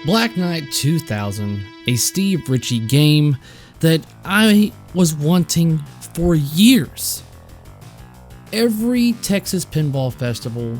Black Knight 2000, a Steve Ritchie game that I was wanting for years. Every Texas Pinball Festival,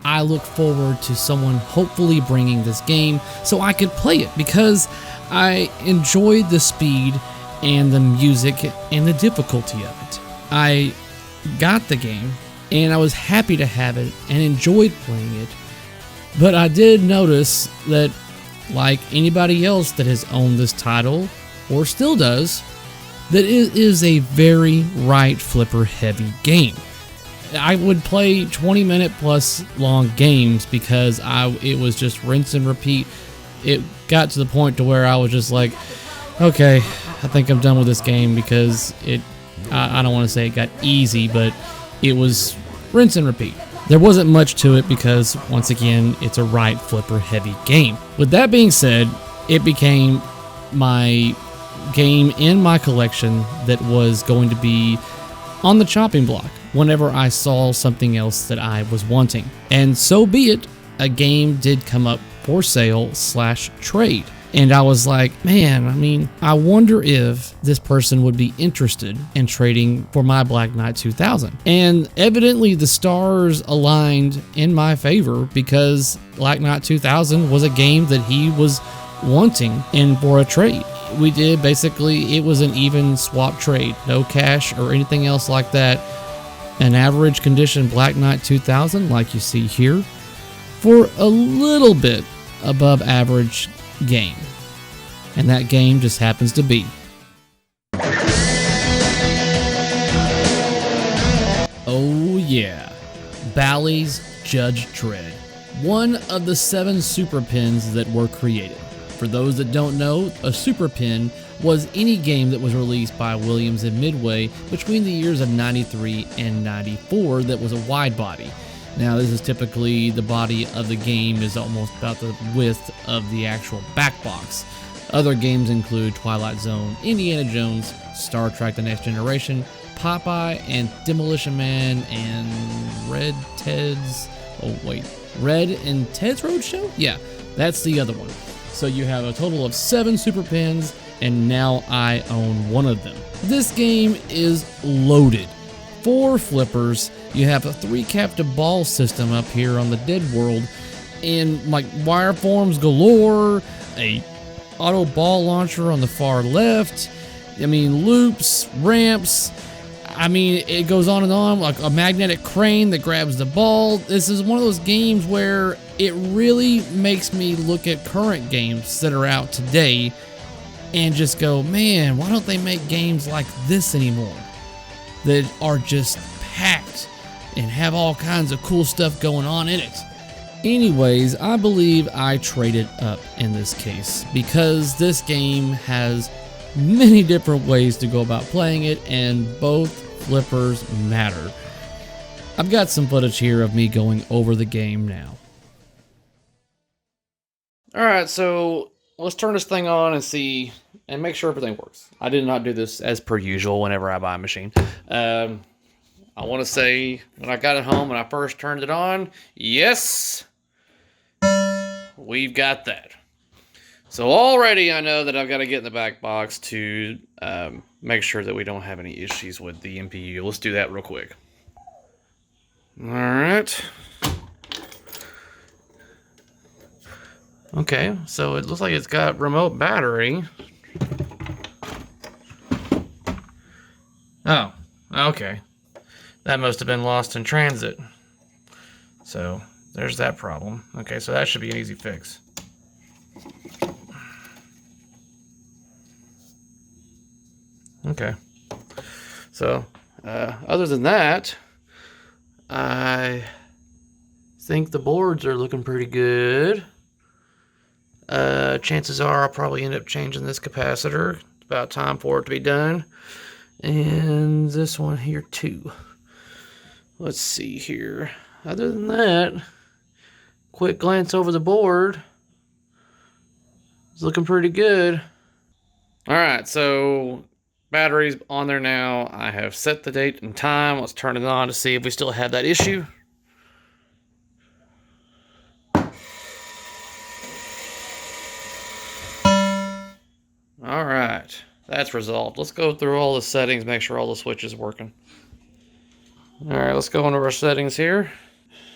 I look forward to someone hopefully bringing this game so I could play it because I enjoyed the speed and the music and the difficulty of it. I got the game and I was happy to have it and enjoyed playing it, but I did notice that, like anybody else that has owned this title or still does, that it is a very right flipper heavy game. I would play 20-minute plus long games because it was just rinse and repeat. It got to the point to where I was just like, okay, I think I'm done with this game because I don't want to say it got easy, but it was rinse and repeat. There wasn't much to it because, once again, it's a right flipper heavy game. With that being said, it became my game in my collection that was going to be on the chopping block whenever I saw something else that I was wanting. And so be it, a game did come up for sale / trade. And I was like, man, I wonder if this person would be interested in trading for my Black Knight 2000. And evidently the stars aligned in my favor because Black Knight 2000 was a game that he was wanting in for a trade. We did basically, it was an even swap trade, no cash or anything else like that. An average condition Black Knight 2000, like you see here, for a little bit above average game. And that game just happens to be oh yeah, Bally's Judge Dredd, one of the 7 super pins that were created. For those that don't know, a super pin was any game that was released by Williams and Midway between the years of 93 and 94 that was a wide body. Now this is typically the body of the game is almost about the width of the actual back box. Other games include Twilight Zone, Indiana Jones, Star Trek The Next Generation, Popeye, and Demolition Man, and Red and Ted's Roadshow? Yeah, that's the other one. So you have a total of 7 super pins, and now I own one of them. This game is loaded. 4 flippers, you have a 3 captive ball system up here on the Dead World, and like wireforms galore, a auto ball launcher on the far left, loops, ramps, it goes on and on, like a magnetic crane that grabs the ball. This is one of those games where it really makes me look at current games that are out today and just go, man, why don't they make games like this anymore? That are just packed and have all kinds of cool stuff going on in it. Anyways, I believe I traded up in this case because this game has many different ways to go about playing it and both flippers matter. I've got some footage here of me going over the game now. Alright, so let's turn this thing on and see and make sure everything works. I did not do this as per usual whenever I buy a machine. I want to say when I got it home and I first turned it on, yes, we've got that. So already I know that I've got to get in the back box to make sure that we don't have any issues with the MPU. Let's do that real quick. Alright. Okay, so it looks like it's got remote battery. Oh, okay. That must have been lost in transit. So there's that problem. Okay, so that should be an easy fix. Okay. So, other than that, I think the boards are looking pretty good. Chances are I'll probably end up changing this capacitor. It's about time for it to be done. And this one here too. Let's see here. Other than that, quick glance over the board. It's looking pretty good. Alright, so battery's on there now. I have set the date and time. Let's turn it on to see if we still have that issue. All right, that's resolved. Let's go through all the settings, make sure all the switches working. All right, let's go into our settings here.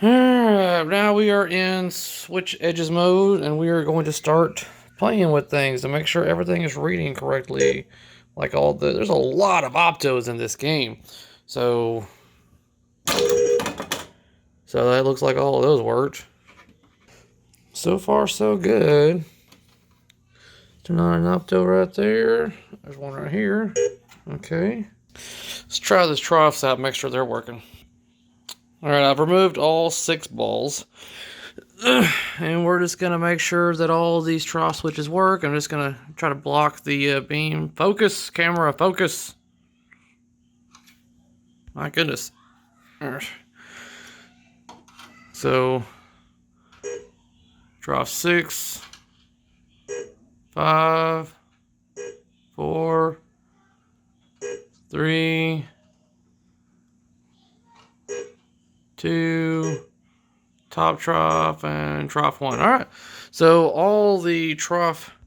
All right, now we are in switch edges mode, and we are going to start playing with things to make sure everything is reading correctly. Like there's a lot of optos in this game, so that looks like all of those worked. So far, so good. Turn on an opto right there. There's one right here. Okay. Let's try these troughs out, make sure they're working. Alright, I've removed all 6 balls. And we're just going to make sure that all these trough switches work. I'm just going to try to block the beam. Focus, camera, focus. My goodness. Right. So, trough 6, 5, 4, 3, 2, top trough, and trough 1. All right, so all the trough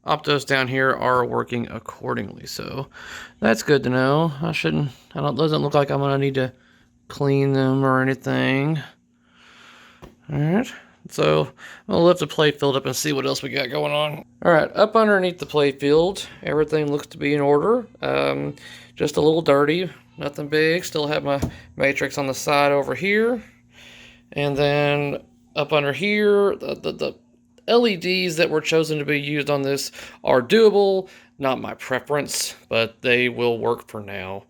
optos down here are working accordingly, so that's good to know. Doesn't look like I'm gonna need to clean them or anything. All right, so I'll lift the plate field up and see what else we got going on. All right, up underneath the plate field, everything looks to be in order. Just a little dirty, nothing big. Still have my matrix on the side over here. And then up under here, the LEDs that were chosen to be used on this are doable. Not my preference, but they will work for now.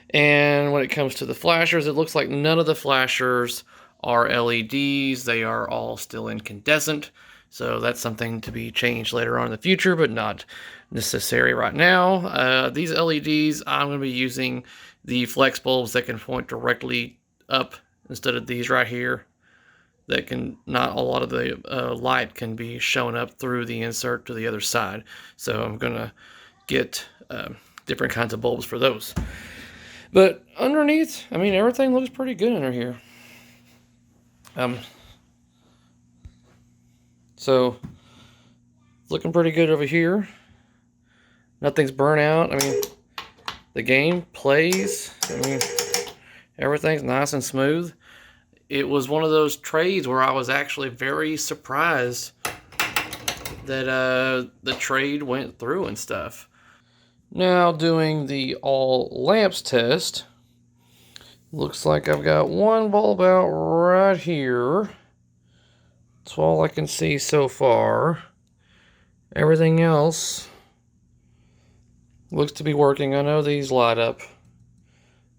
And when it comes to the flashers, it looks like none of the flashers are LEDs. They are all still incandescent. So that's something to be changed later on in the future, but not necessary right now. These LEDs, I'm going to be using the flex bulbs that can point directly up instead of these right here. That can, not a lot of the light can be shown up through the insert to the other side. So I'm going to get different kinds of bulbs for those. But underneath, I mean, everything looks pretty good under here. So, looking pretty good over here. Nothing's burnt out. I mean, the game plays. I mean, everything's nice and smooth. It was one of those trades where I was actually very surprised that the trade went through and stuff. Now doing the all lamps test. Looks like I've got one bulb out right here. That's all I can see so far. Everything else looks to be working. I know these light up.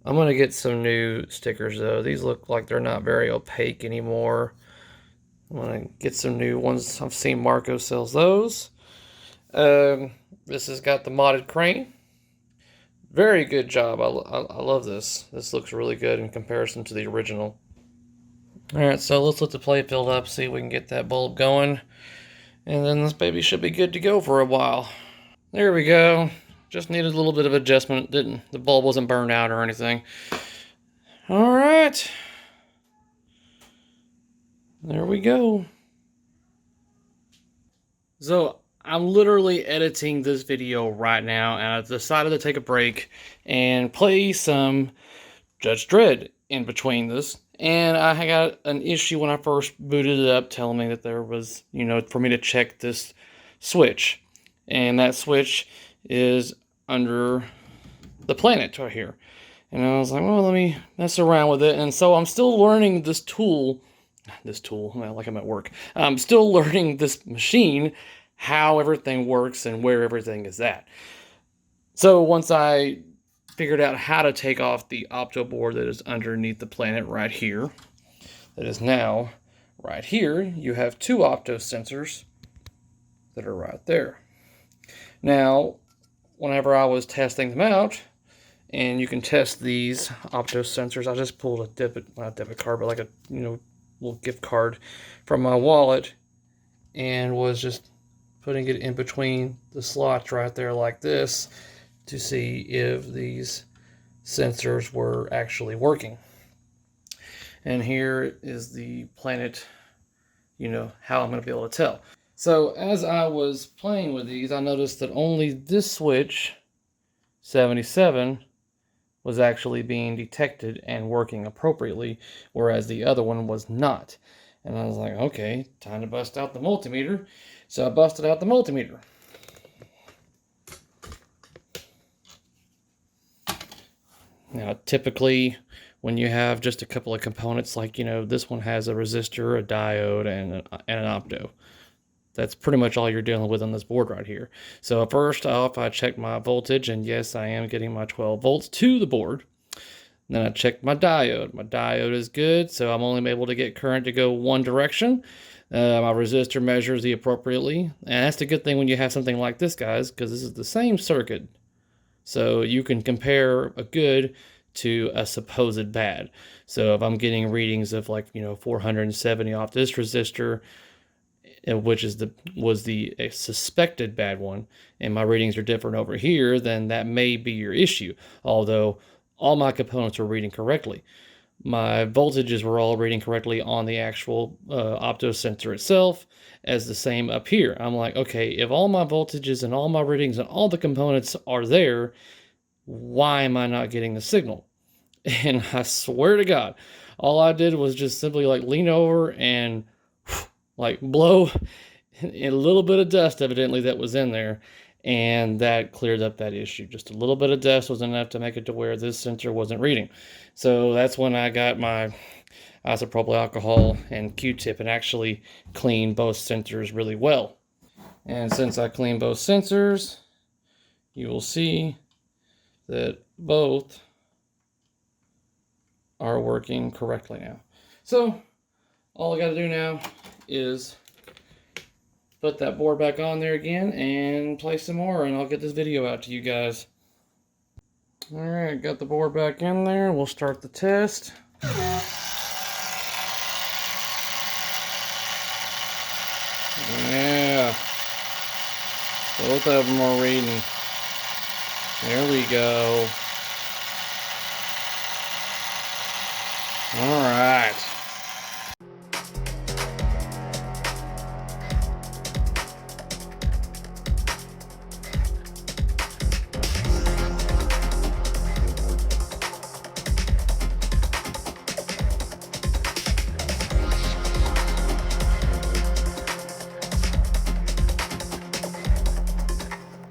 I'm going to get some new stickers though. These look like they're not very opaque anymore. I'm going to get some new ones. I've seen Marco sells those. This has got the modded crane. Very good job. I love this. This looks really good in comparison to the original. Alright, so let's let the plate build up, see if we can get that bulb going. And then this baby should be good to go for a while. There we go. Just needed a little bit of adjustment. The bulb wasn't burned out or anything. Alright. There we go. So, I'm literally editing this video right now, and I decided to take a break and play some Judge Dredd in between this. And I got an issue when I first booted it up telling me that there was, for me to check this switch. And that switch is under the planet right here. And I was like, well, let me mess around with it. And so I'm still learning this tool, like I'm at work. I'm still learning this machine, how everything works and where everything is at. So once I figured out how to take off the opto board that is underneath the planet right here, that is now right here, you have 2 opto sensors that are right there. Now, whenever I was testing them out, and you can test these opto sensors, I just pulled a not debit card, but like a little gift card from my wallet, and was just putting it in between the slots right there like this to see if these sensors were actually working. And here is the planet, how I'm going to be able to tell. So as I was playing with these, I noticed that only this switch, 77, was actually being detected and working appropriately, whereas the other one was not. And I was like, okay, time to bust out the multimeter. So I busted out the multimeter. Now, typically, when you have just a couple of components, like, this one has a resistor, a diode, and an opto. That's pretty much all you're dealing with on this board right here. So first off, I checked my voltage, and yes, I am getting my 12 volts to the board. Then I checked my diode. My diode is good, so I'm only able to get current to go one direction. My resistor measures the appropriately, and that's the good thing when you have something like this, guys, because this is the same circuit. So you can compare a good to a supposed bad. So if I'm getting readings of 470 off this resistor, which was the suspected bad one, and my readings are different over here, then that may be your issue. Although all my components were reading correctly. My voltages were all reading correctly on the actual opto sensor itself, as the same up here. I'm like, okay, if all my voltages and all my readings and all the components are there, why am I not getting the signal? And I swear to God, all I did was just simply lean over and blow a little bit of dust, evidently, that was in there, and that cleared up that issue. Just a little bit of dust was enough to make it to where this sensor wasn't reading. So that's when I got my isopropyl alcohol and Q-tip and actually cleaned both sensors really well. And since I cleaned both sensors, you will see that both are working correctly now. So all I got to do now is put that board back on there again and play some more, and I'll get this video out to you guys. Alright, got the board back in there. We'll start the test. Yeah. Both of them are reading. There we go. Alright.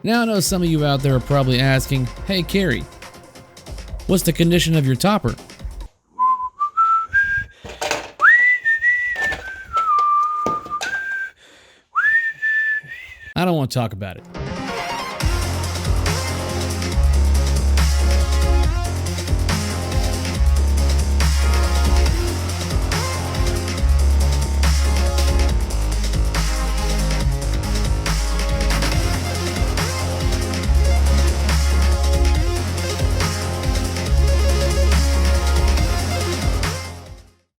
Now I know some of you out there are probably asking, hey Cary, what's the condition of your topper? I don't want to talk about it.